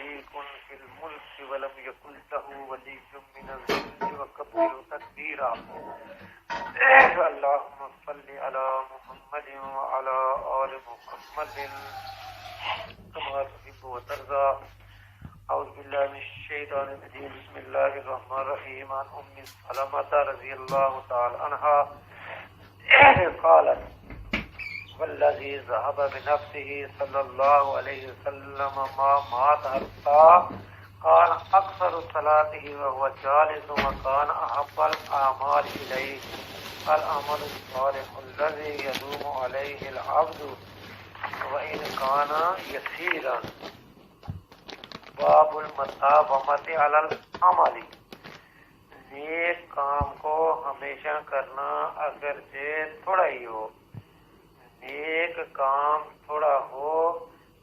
شريك في الملك ولم يكن له ولي من الذل وكبره تكبيرا اللهم صل على محمد وعلى آل محمد كما تحب وترضى أعوذ بالله من الشيطان الرجيم بسم الله الرحمن الرحيم عن أم سلمة رضي الله تعالى عنها قالت والذي ذهب بنفسه صلى الله عليه وسلم ما مات حتى كان أكثر صلاته وهو جالس وكان أحب الأعمال إليه العمل الصالح الذي يدوم عليه العبد وإن كان يسيرا باب المثابمة على العمل نیک کام کو ہمیشہ کرنا اگرچہ تھوڑا ہی ہو. نیک کام تھوڑا ہو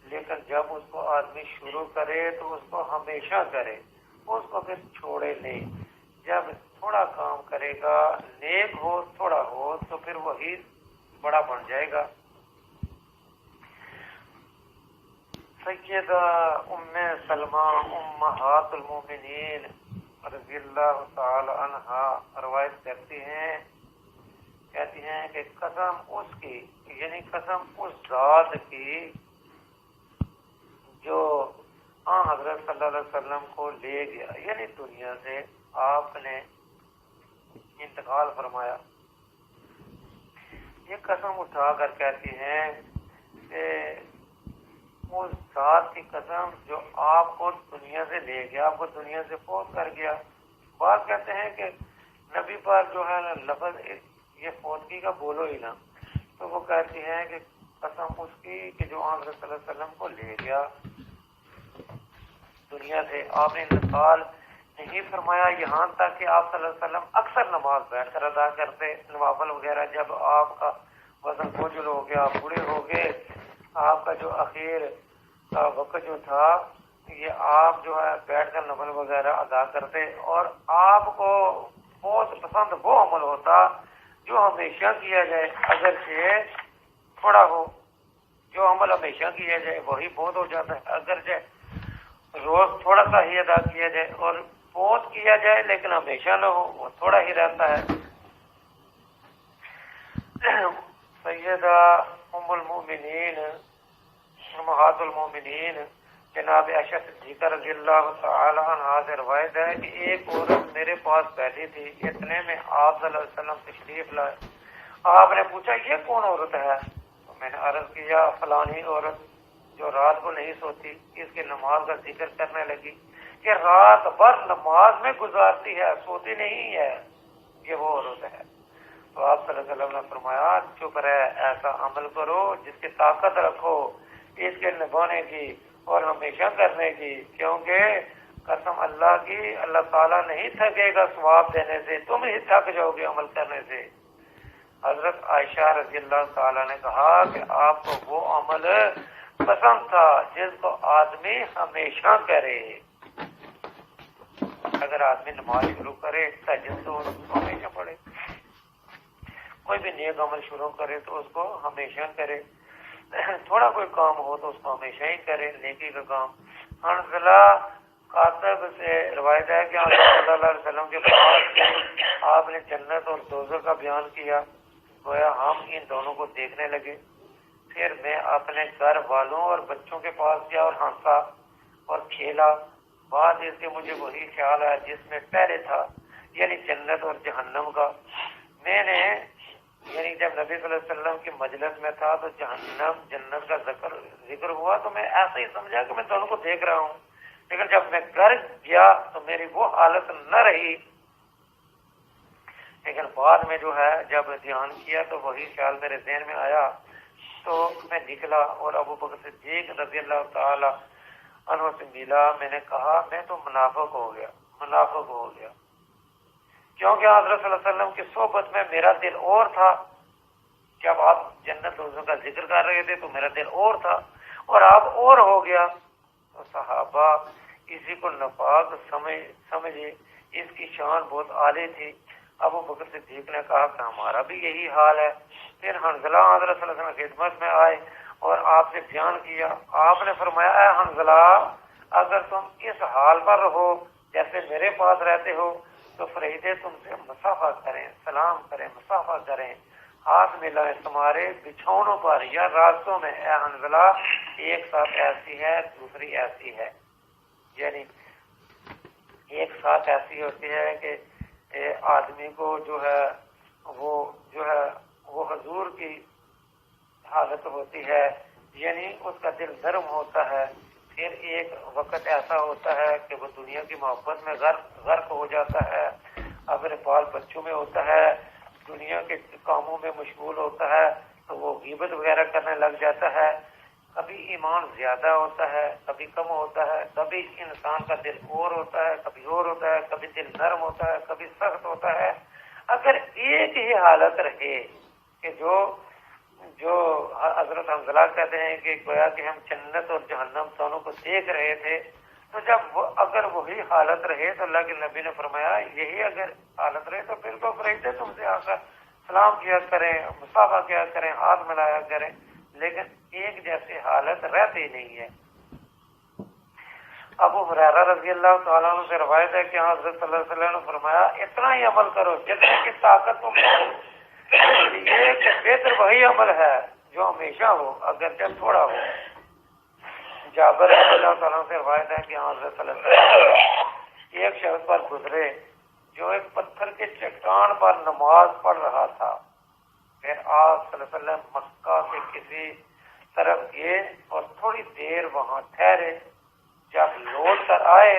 لیکن جب اس کو آدمی شروع کرے تو اس کو ہمیشہ کرے, اس کو پھر چھوڑے نہیں. جب تھوڑا کام کرے گا, نیک ہو تھوڑا ہو, تو پھر وہی بڑا بن جائے گا. سیدہ ام سلمہ امہات المومنین رضی اللہ تعالی عنہا روایت کرتی ہیں, کہتی ہیں کہ قسم اس کی, یعنی قسم اس ذات کی جو حضرت صلی اللہ علیہ وسلم کو لے گیا, یعنی دنیا سے آپ نے انتقال فرمایا. یہ قسم اٹھا کر کہتی ہیں کہ اس ذات کی قسم جو آپ کو دنیا سے لے گیا, آپ کو دنیا سے فوت کر گیا. بعض کہتے ہیں کہ نبی پر جو ہے لفظ یہ فوتگی کا بولو ہی نا, تو وہ کہتی ہیں کہ قسم اس کی کہ جو حضرت صلی اللہ علیہ وسلم کو لے گیا دنیا سے. آپ نے انتقال نہیں فرمایا, یہاں تک کہ آپ صلی اللہ علیہ وسلم اکثر نماز بیٹھ کر ادا کرتے, نوافل وغیرہ. جب آپ کا وزن بوجھل ہو گیا, بوڑھے ہو گئے, آپ کا جو اخیر کا وقت جو تھا یہ آپ جو ہے بیٹھ کر نفل وغیرہ ادا کرتے. اور آپ کو بہت پسند وہ عمل ہوتا جو ہمیشہ کیا جائے اگرچہ تھوڑا ہو. جو عمل ہمیشہ کیا جائے وہی بہت ہو جاتا ہے, اگرچہ روز تھوڑا سا ہی ادا کیا جائے, اور بہت کیا جائے لیکن ہمیشہ نہ ہو, وہ تھوڑا ہی رہتا ہے. سیدہ ام المؤمنین امہات المومنین جناب عائشہ صدیقہ رضی اللہ تعالی عنہا سے روایت ہے کہ ایک عورت میرے پاس بیٹھی تھی, اتنے میں آپ صلی اللہ علیہ وسلم تشریف لائے. آپ نے پوچھا یہ کون عورت ہے؟ تو میں نے عرض کیا فلانی عورت جو رات کو نہیں سوتی. اس کے نماز کا ذکر کرنے لگی کہ رات بھر نماز میں گزارتی ہے, سوتی نہیں ہے, یہ وہ عورت ہے. تو آپ صلی اللہ علیہ وسلم نے فرمایا چپ رہ, ایسا عمل کرو جس کی طاقت رکھو اس کے نبھانے کی اور ہمیشہ کرنے کی, کیونکہ قسم اللہ کی اللہ تعالیٰ نہیں تھکے گا ثواب دینے سے, تم ہی تھک جاؤ گے عمل کرنے سے. حضرت عائشہ رضی اللہ تعالیٰ نے کہا کہ آپ کو وہ عمل پسند تھا جس کو آدمی ہمیشہ کرے. اگر آدمی نماز شروع کرے تہجد تو اس کو ہمیشہ پڑھے, کوئی بھی نیک عمل شروع کرے تو اس کو ہمیشہ کرے, تھوڑا کوئی کام ہو تو اس کو ہمیشہ ہی کرے نیکی کا کام. حنظلہ کاتب سے روایت ہے کہ صلی اللہ علیہ وسلم کے پاس آپ نے جنت اور دوزخ کا بیان کیا, گویا ہم ان دونوں کو دیکھنے لگے. پھر میں اپنے گھر والوں اور بچوں کے پاس گیا اور ہنسا اور کھیلا. بعد اس کے مجھے وہی خیال آیا جس میں پہلے تھا, یعنی جنت اور جہنم کا. میں نے یعنی جب نبی صلی اللہ علیہ وسلم کی مجلس میں تھا تو جہنم جنت کا ذکر ہوا تو میں ایسا ہی سمجھا کہ میں دونوں کو دیکھ رہا ہوں, لیکن جب میں گھر گیا تو میری وہ حالت نہ رہی. لیکن بعد میں جو ہے جب دھیان کیا تو وہی خیال میرے ذہن میں آیا, تو میں نکلا اور ابو بکر صدیق رضی اللہ تعالی عنہ سے ملا. میں نے کہا میں تو منافق ہو گیا. کیونکہ حضرت صلی اللہ علیہ وسلم کی صحبت میں میرا دل اور تھا. جب آپ جنت دوزخ کا ذکر کر رہے تھے تو میرا دل اور تھا, اور آپ اور ہو گیا. تو صحابہ اسی کو نفاق سمجھے, اس کی شان بہت عالی تھی. ابو بکر صدیق نے کہا کہ ہمارا بھی یہی حال ہے. پھر حنظلہ حضرت صلی اللہ علیہ وسلم کی خدمت میں آئے اور آپ سے بیان کیا. آپ نے فرمایا اے حنظلہ اگر تم اس حال پر رہو جیسے میرے پاس رہتے ہو تو فرشتے تم سے مصافحہ کریں، سلام کریں، مصافحہ کریں، ہاتھ ملائیں تمہارے بچھونوں پر یا راستوں میں۔ اے حنظلہ ایک ساتھ ایسی ہے، دوسری ایسی ہے، یعنی ایک ساتھ ایسی ہوتی ہے کہ آدمی کو جو ہے وہ حضور کی حالت ہوتی ہے، یعنی اس کا دل نرم ہوتا ہے۔ پھر ایک وقت ایسا ہوتا ہے کہ وہ دنیا کی محبت میں غرق ہو جاتا ہے، اپنے بال بچوں میں ہوتا ہے، دنیا کے کاموں میں مشغول ہوتا ہے، تو وہ غیبت وغیرہ کرنے لگ جاتا ہے۔ کبھی ایمان زیادہ ہوتا ہے، کبھی کم ہوتا ہے، کبھی انسان کا دل اور ہوتا ہے، کبھی اور ہوتا ہے، کبھی دل نرم ہوتا ہے، کبھی سخت ہوتا ہے۔ اگر ایک ہی حالت رہے کہ جو حضرت حنظلہ کہتے ہیں کہ گویا کہ ہم جنت اور جہنم دونوں کو دیکھ رہے تھے، تو جب اگر وہی حالت رہے تو اللہ کے نبی نے فرمایا یہی اگر حالت رہے تو پھر تو فرشتے تم سے آ کر سلام کیا کریں، مصافحہ کیا کریں، ہاتھ ملایا کریں، لیکن ایک جیسی حالت رہتی نہیں ہے۔ ابو ہریرہ رضی اللہ تعالیٰ عنہ سے روایت ہے کہ حضرت صلی اللہ علیہ وسلم نے فرمایا اتنا ہی عمل کرو جتنے کی طاقت تم ہو، یہ کہ بہتر وہی عمل ہے جو ہمیشہ ہو اگر جب تھوڑا ہو۔ جابر رضی اللہ تعالیٰ سے روایت ہے کہ حضرت صلی اللہ علیہ وسلم ایک شخص پر گزرے جو ایک پتھر کے چٹان پر نماز پڑھ رہا تھا۔ پھر آپ صلی اللہ علیہ وسلم مکہ سے کسی طرف گئے اور تھوڑی دیر وہاں ٹھہرے۔ جب لوٹ کر آئے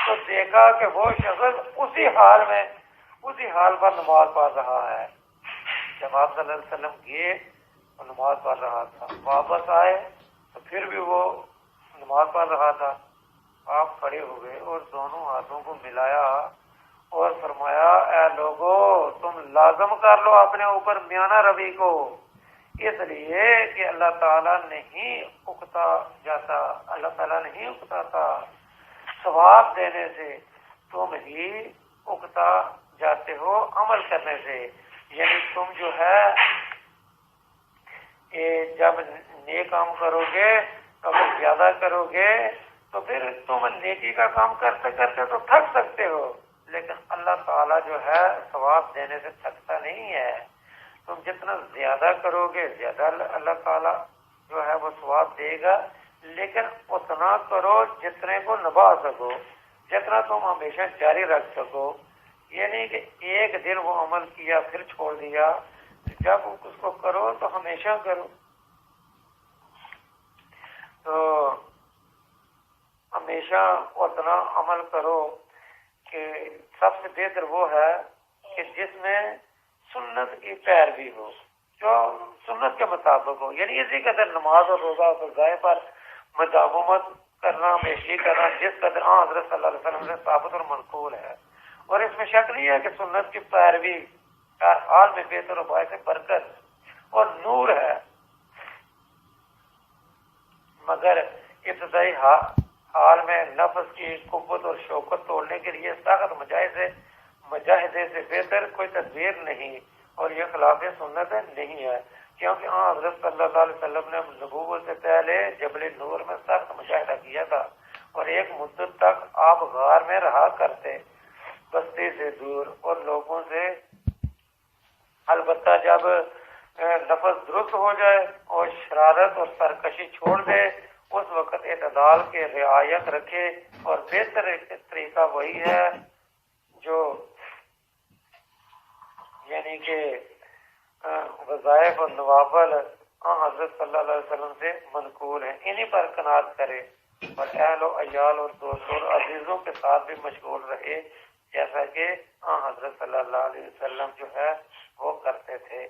تو دیکھا کہ وہ شخص اسی حال پر نماز پڑھ رہا ہے۔ جب آپ صلی اللہ علیہ وسلم گئے تو نماز پڑھ رہا تھا، واپس آئے تو پھر بھی وہ نماز پڑھ رہا تھا۔ آپ کھڑے ہوئے اور دونوں ہاتھوں کو ملایا اور فرمایا اے لوگو تم لازم کر لو اپنے اوپر میانہ روی کو، اس لیے کہ اللہ تعالیٰ نہیں اکتا جاتا، اللہ تعالیٰ نہیں اکتاتا، ثواب دینے سے تم ہی اکتا جاتے ہو عمل کرنے سے۔ یعنی تم جو ہے جب نیک کام کرو گے، اگر زیادہ کرو گے تو پھر تم نیکی کا کام کرتے کرتے تو تھک سکتے ہو، لیکن اللہ تعالیٰ جو ہے ثواب دینے سے تھکتا نہیں ہے۔ تم جتنا زیادہ کرو گے زیادہ اللہ تعالیٰ جو ہے وہ ثواب دے گا، لیکن اتنا کرو جتنے کو نبھا سکو، جتنا تم ہمیشہ جاری رکھ سکو۔ یہ نہیں کہ ایک دن وہ عمل کیا پھر چھوڑ دیا، جب اس کو کرو تو ہمیشہ کرو۔ تو ہمیشہ اتنا عمل کرو کہ سب سے بہتر وہ ہے کہ جس میں سنت کی پیروی ہو، جو سنت کے مطابق ہو، یعنی اسی قدر نماز اور روزہ اور غائب پر مداومت کرنا، میشی کرنا جس قدر حضرت صلی اللہ علیہ وسلم سے ثابت اور منقول ہے۔ اور اس میں شک نہیں ہے کہ سنت کی پیروی ہر حال میں بہتر و باعث برکت اور نور ہے، مگر ابتدائی حال میں نفس کی قوت اور شوکت توڑنے کے لیے سخت مجاہدے سے بہتر کوئی تدبیر نہیں، اور یہ خلاف سنت نہیں ہے، کیونکہ حضرت صلی اللہ علیہ وسلم نے نبوت سے پہلے جبل نور میں سخت مجاہدہ کیا تھا، اور ایک مدت تک آپ غار میں رہا کرتے، بستی سے دور اور لوگوں سے۔ البتہ جب نفس درست ہو جائے اور شرارت اور سرکشی چھوڑ دے، اس وقت اعتدال کے رعایت رکھے، اور بہتر طریقہ وہی ہے جو یعنی کہ وظائف اور نوافل حضرت صلی اللہ علیہ وسلم سے منقول ہیں، انہی پر قناعت کرے، اور اہل و عیال اور دوستوں اور عزیزوں کے ساتھ بھی مشغول رہے، جیسا کہ حضرت صلی اللہ علیہ وسلم جو ہے وہ کرتے تھے۔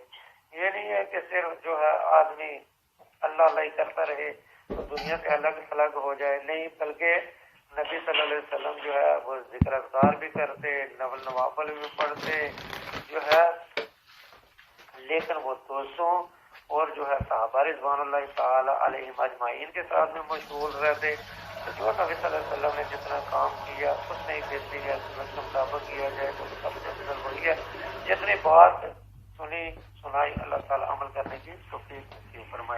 یہ نہیں ہے کہ صرف جو ہے آدمی اللہ اللہ کرتا رہے تو دنیا سے الگ تھلگ ہو جائے، نہیں، بلکہ نبی صلی اللہ علیہ وسلم جو ہے وہ ذکر اذکار بھی کرتے، نوافل بھی پڑھتے جو ہے، لیکن وہ دوستوں اور جو ہے صحابہ رضوان اللہ تعالی علیہم اجمعین کے ساتھ میں مشغول رہتے۔ تو جو نبی صلی اللہ علیہ وسلم نے جتنا کام کیا اس نے ہی بہتری ہے، سنت کے مطابق کیا جائے تو سب سے افضل وہی ہے۔ جتنی بات سنائی اللہ تعالی عمل کرنے کی توفیق نصیب فرمائے۔